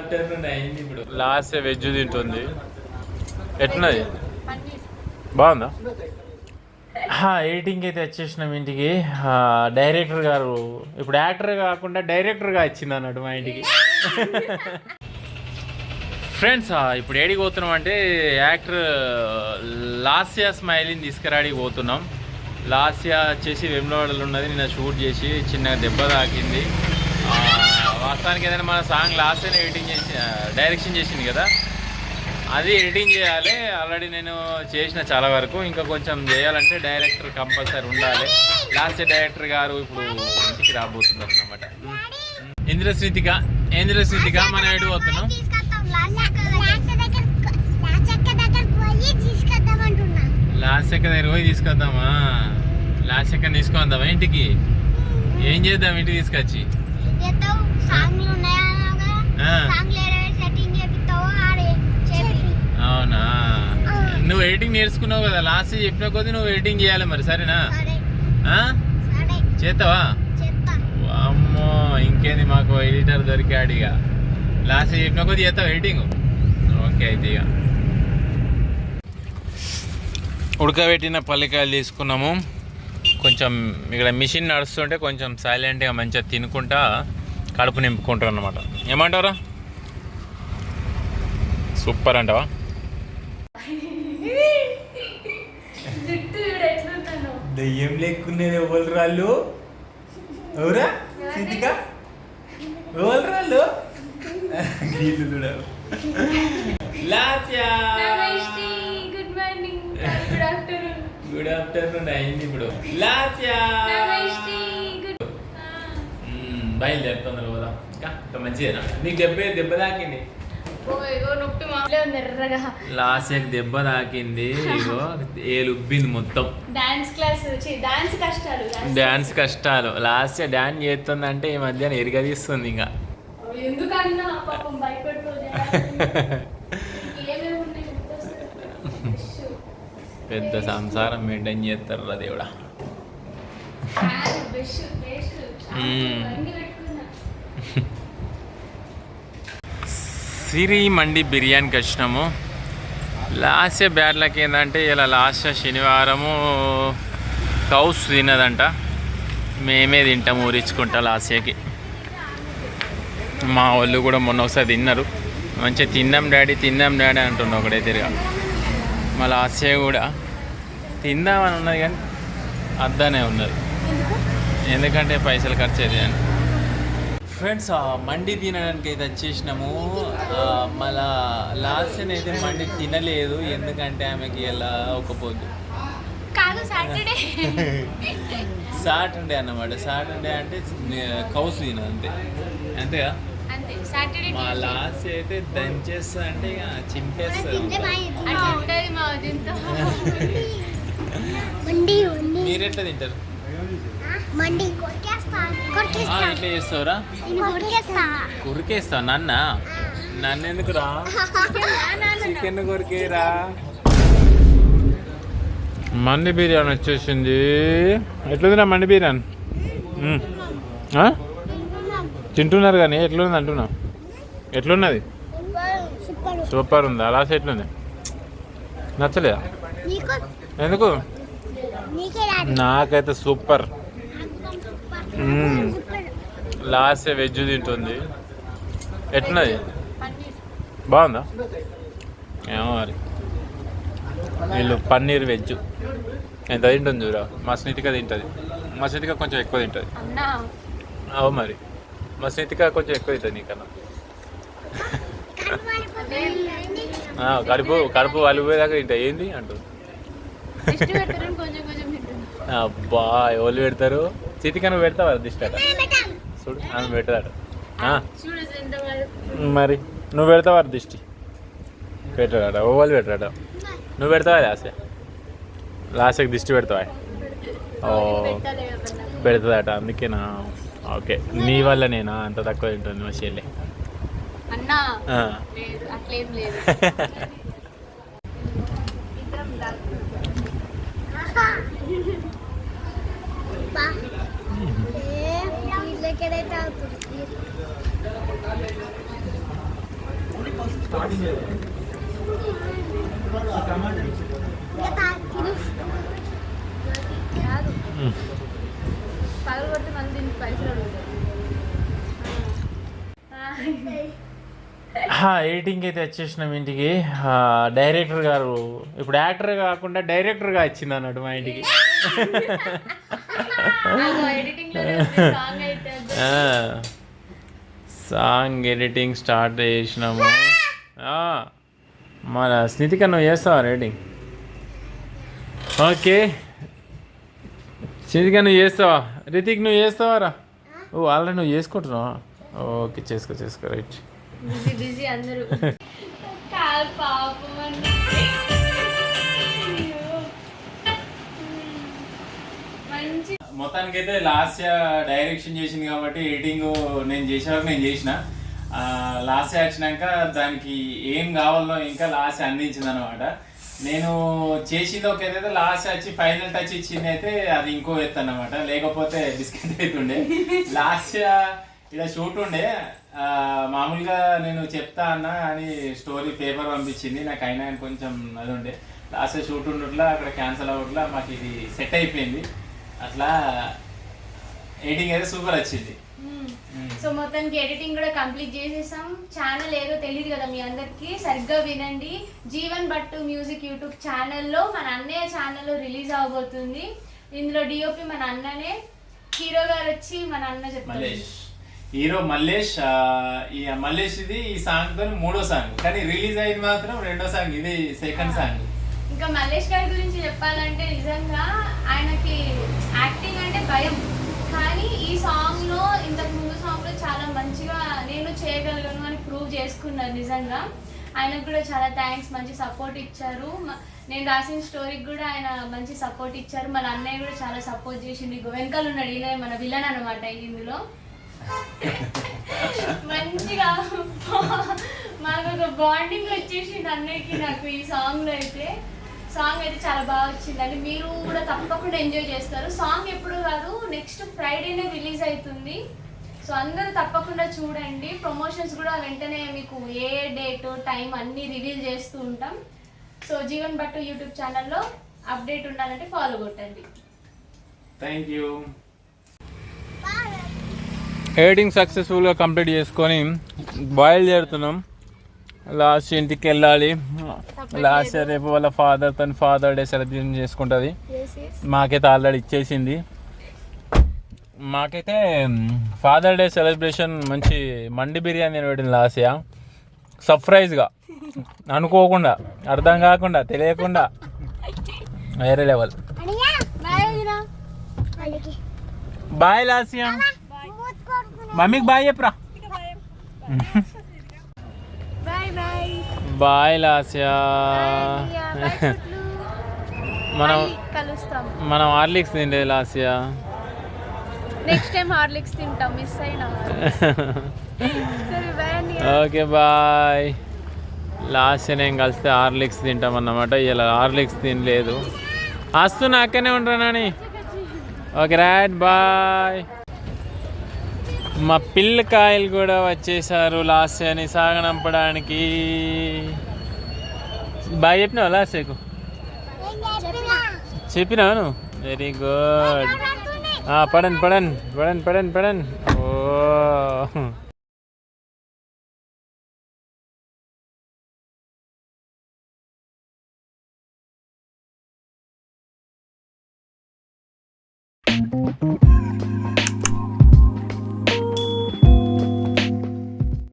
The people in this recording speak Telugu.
ఆఫ్టర్నూన్ అయింది ఇప్పుడు. లాస్ట్ వెజ్ తింటుంది. ఎట్లున్నది? బాగుందా? ఎడిటింగ్ అయితే వచ్చేసినాం ఇంటికి. డైరెక్టర్ గారు ఇప్పుడు యాక్టర్ కాకుండా డైరెక్టర్గా వచ్చింది అన్నట్టు మా ఇంటికి. ఫ్రెండ్స్ ఇప్పుడు ఏడికి పోతున్నాం అంటే యాక్టర్ లాస్యా స్మైలీని తీసుకురాడికి పోతున్నాం. లాస్యా వచ్చేసి వెమ్లవాడలో ఉన్నది. నిన్న షూట్ చేసి చిన్నగా దెబ్బ తాకింది. వాస్తవానికి ఏదైనా మన సాంగ్ లాస్యానే ఎడిటింగ్ చేసి డైరెక్షన్ చేసింది కదా, అది ఎడిటింగ్ చేయాలి. ఆల్రెడీ నేను చేసిన చాలా వరకు, ఇంకా కొంచెం చేయాలంటే డైరెక్టర్ కంపల్సరీ ఉండాలి. లాస్ట్ డైరెక్టర్ గారు ఇప్పుడు ఇంటికి రాబోతున్నారు అన్నమాట. ఇంద్రశ్రీతిక మనం ఎటు పోతున్నాం? లాస్ట్ ఎక్క దగ్గర పోయి తీసుకొద్దామా? లాస్ట్ ఎక్క తీసుకొద్దామా ఇంటికి? ఏం చేద్దాం ఇంటికి తీసుకొచ్చి? అవునా, నువ్వు ఎడిటింగ్ నేర్చుకున్నావు కదా, లాస్ట్ చెప్పిన కొద్దీ నువ్వు ఎడిటింగ్ చేయాలి మరి, సరేనా? చేస్తావా? అమ్మో ఇంకేంది, మాకు ఎడిటర్ దొరికాడు. ఇక లాస్ట్ చెప్పిన కొద్దీ చేస్తావు ఎడిటింగ్? ఓకే, అయితే ఇక ఉడకబెట్టిన పల్లికాయలు తీసుకున్నాము. కొంచెం ఇక్కడ మిషన్ నడుస్తుంటే కొంచెం సైలెంట్గా మంచిగా తినుకుంటా కడుపు నింపుకుంటారు అన్నమాట. ఏమంటారా? సూపర్ అంటావా? దయ్యం లేకునేది ఎవరు రాళ్ళు? ఎవరా సిద్ధిక? ఎవరు రాళ్ళు? గీళ్ళు చూడవు. గుడ్ ఆఫ్టర్నూన్ అయింది ఇప్పుడు. బయలుదేరుతున్నారు కదా, ఇంకా మంచిదేనా? నీకు దెబ్బ తాకింది. లాస్ట్ దెబ్బ తాకింది, ఇగో ఏలుబ్బింది మొత్తం. డాన్స్ కష్టాలు. లాస్ట్ డాన్స్ చేస్తుందంటే ఈ మధ్యన ఎరగదీస్తుంది. ఇంకా పెద్ద సంసారం మెయింటైన్ చేస్తారు రా దేవుడా. సిరి మండి బిర్యానీకి వచ్చినాము. లాస్ట్ బ్యాడ్ లక్ ఏంటంటే ఇలా లాస్ట్ శనివారము కౌస్ తినదంట, మేమే తింటాము ఊరించుకుంటా. లాస్యకి మా వాళ్ళు కూడా మొన్న ఒకసారి తిన్నారు. మంచిగా తిందాం డాడీ అంటున్నా ఒకటే తిరిగా. మా లాస్య కూడా తిందామని ఉన్నది కానీ అద్దనే ఉన్నది, ఎందుకంటే పైసలు ఖర్చు అయితే అని. ఫ్రెండ్స్ మండి తినడానికి అయితే వచ్చేసినాము. మళ్ళా లాస్యని అయితే మండి తినలేదు, ఎందుకంటే ఆమెకి ఎలా ఒకపోద్దు సాటర్డే అన్నమాట. సాటర్డే అంటే కౌసు తినదు, అంతేగా. మా లాస్ట్ అయితే దంచేస్తా అంటే ఇక చింపేస్తారు. మీరు ఎట్లా తింటారు? ఎట్లా చేస్తావురా? కొరికేస్తావు నన్ను ఎందుకు రా? చికెన్ కొరికేరా. మండి బిర్యానీ వచ్చేసింది. ఎట్లుందిరా మండి బిర్యానీ? తింటున్నారు కానీ ఎట్లుంది అంటున్నా? ఎట్లున్నది? సూపర్ ఉంది. అలా ఎట్లుంది? నచ్చలేదా? ఎందుకు? నాకైతే సూపర్. లాస్ట్ వెజ్ తింటుంది. ఎట్లున్నది? బాగుందా? ఏమో మరి. వీళ్ళు పన్నీర్ వెజ్ ఎంత తింటుంది చూరా. మా స్నేహితిగా తింటుంది. మా స్నేహితిగా కొంచెం ఎక్కువ తింటుంది. అవు మరి, మా స్నేహితిగా కొంచెం ఎక్కువ తింటుంది నీకన్నా. కడుపు వలిపోయేదాకా తింటా. ఏంది అంటుంది. అబ్బా ఎవరు పెడతారు? చితిక నువ్వు పెడతావా దిష్టి అట? చూడు ఆమె పెడతాడ. మరి నువ్వు పెడతావా దిష్టి? పెట్టాడ ఓవాలి పెట్టాడ. నువ్వు పెడతావా లాస్ట్కి దిష్టి పెడతావా? ఓ పెడతాదట, అందుకేనా? ఓకే, నీ వల్ల నేనా అంత తక్కువ తింటుంది మా చెల్లి? పగలు కొడితే మళ్ళీ దీనికి పైసలు అడుగుతారు. ఎడిటింగ్ అయితే వచ్చేసినాం ఇంటికి. డైరెక్టర్ గారు ఇప్పుడు యాక్టర్ కాకుండా డైరెక్టర్గా వచ్చింది అన్నట్టు మా ఇంటికి. సాంగ్ ఎడిటింగ్ స్టార్ట్ చేసినాము. మన స్నితిక నువ్వు చేస్తావా ఎడిటింగ్? ఓకే స్నితిక నువ్వు చేస్తావా? రితిక్ నువ్వు చేస్తావారా? ఓ ఆల్రెడీ నువ్వు చేసుకుంటున్నావా? ఓకే చేసుకో రైట్. బిజీ అందరూ పాపం మంచి. మొత్తానికైతే లాస్ట్ డైరెక్షన్ చేసింది కాబట్టి ఎడిటింగ్ నేను చేసే వరకు నేను చేసిన. లాస్ట్ వచ్చినాక దానికి ఏం కావాలో ఇంకా లాస్ట్ అందించింది అనమాట. నేను చేసింది ఒక ఏదైతే లాస్ట్ వచ్చి ఫైనల్ టచ్ ఇచ్చింది అయితే అది ఇంకో ఎత్తు అనమాట. లేకపోతే బిస్కెట్ అవుతుండే. లాస్ట్ ఇక్కడ షూట్ ఉండే మామూలుగా నేను చెప్తా అన్నా అని స్టోరీ పేపర్ పంపించింది నాకు. అయినా కొంచెం అది ఉండే లాస్ట్ షూట్ ఉండట్లా అక్కడ క్యాన్సిల్ అవ్వట్లా మాకు ఇది సెట్ అయిపోయింది. అట్లా ఎడిటింగ్ అయితే సూపర్ వచ్చింది. సో మొత్తానికి ఎడిటింగ్ కూడా కంప్లీట్ చేసేసాం. ఛానల్ ఏదో తెలియదు కదా మీ అందరికి, సరిగ్గా వినండి. జీవన్ భట్టు మ్యూజిక్ యూట్యూబ్ ఛానల్లో మన అన్నయ్య ఛానల్లో రిలీజ్ అవబోతుంది. ఇందులో డిఓపి మన అన్ననే, హీరో గారు వచ్చి మన అన్న చెప్పారు హీరో మల్లేష్. ఈ మల్లేష్ ఇది ఈ సాంగ్ తో 3వ సాంగ్, కానీ రిలీజ్ అయింది మాత్రం 2వ సాంగ్, ఇది సెకండ్ సాంగ్. ఇంకా మల్లేష్ గారి గురించి చెప్పాలంటే నిజంగా ఆయనకి యాక్టింగ్ అంటే భయం, కానీ ఈ సాంగ్ లో ఇంతకు ముందు సాంగ్ లో చాలా మంచిగా నేను చేయగలను అని ప్రూవ్ చేసుకున్నారు. నిజంగా ఆయనకు కూడా చాలా థ్యాంక్స్. మంచి సపోర్ట్ ఇచ్చారు. నేను రాసిన స్టోరీకి కూడా ఆయన మంచి సపోర్ట్ ఇచ్చారు. మన అన్నయ్య కూడా చాలా సపోర్ట్ చేసిండు. వెనకాల ఉన్నాడు, ఈయన మన విలన్ అనమాట ఇందులో. మంచిగా మాకు ఒక బాండింగ్ వచ్చేసింది అన్నయ్యకి నాకు ఈ సాంగ్ లో అయితే. సాంగ్ అయితే చాలా బాగా వచ్చిందండి. మీరు కూడా తప్పకుండా ఎంజాయ్ చేస్తారు. సాంగ్ ఎప్పుడు కాదు, నెక్స్ట్ ఫ్రైడేనే రిలీజ్ అవుతుంది. సో అందరూ తప్పకుండా చూడండి. ప్రమోషన్స్ కూడా వెంటనే మీకు ఏ డేట్ టైం అన్నీ రివీల్ చేస్తూ ఉంటాం. సో జీవన్ భట్టు యూట్యూబ్ ఛానల్లో అప్డేట్ ఉండాలంటే ఫాలో కొట్టండి. Thank you. ఎడిటింగ్ సక్సెస్ఫుల్గా కంప్లీట్ చేసుకొని బయలుదేరుతున్నాం. లాస్ట్ ఇంటికి వెళ్ళాలి. లాస్ట్ రేపు వాళ్ళ ఫాదర్ డే సెలబ్రేషన్ చేసుకుంటుంది. మాకైతే ఆల్రెడీ ఇచ్చేసింది. మాకైతే ఫాదర్ డే సెలబ్రేషన్ మంచి మండి బిర్యానీ పెట్టింది లాస్ట్ ఇయర్. సర్ప్రైజ్గా, అనుకోకుండా, అర్థం కాకుండా, తెలియకుండా, వేరే లెవెల్. బాయ్ లాసియా, మమ్మీకి బాయ్ చెప్పరా. బాయ్ లాసియా. మనం హార్లిక్స్ తింటే లాసియా. నెక్స్ట్ టైం హార్లిక్స్ తింటాం, మిస్ అయినా. Okay bye. లాస్ట్ నేను కలిస్తే హార్లిక్స్ తింటాం అన్నమాట. ఇలా హార్లిక్స్ తినలేదు. వస్తున్నా అక్కనే ఉంటానని. Okay right bye. మా పిల్లకాయలు కూడా వచ్చేసారు లాస్ట్ అని సాగనంపడానికి. బాయ్ చెప్పినావు లాస్ట్కు? చెప్పినాను. Very good. పడండి. ఓ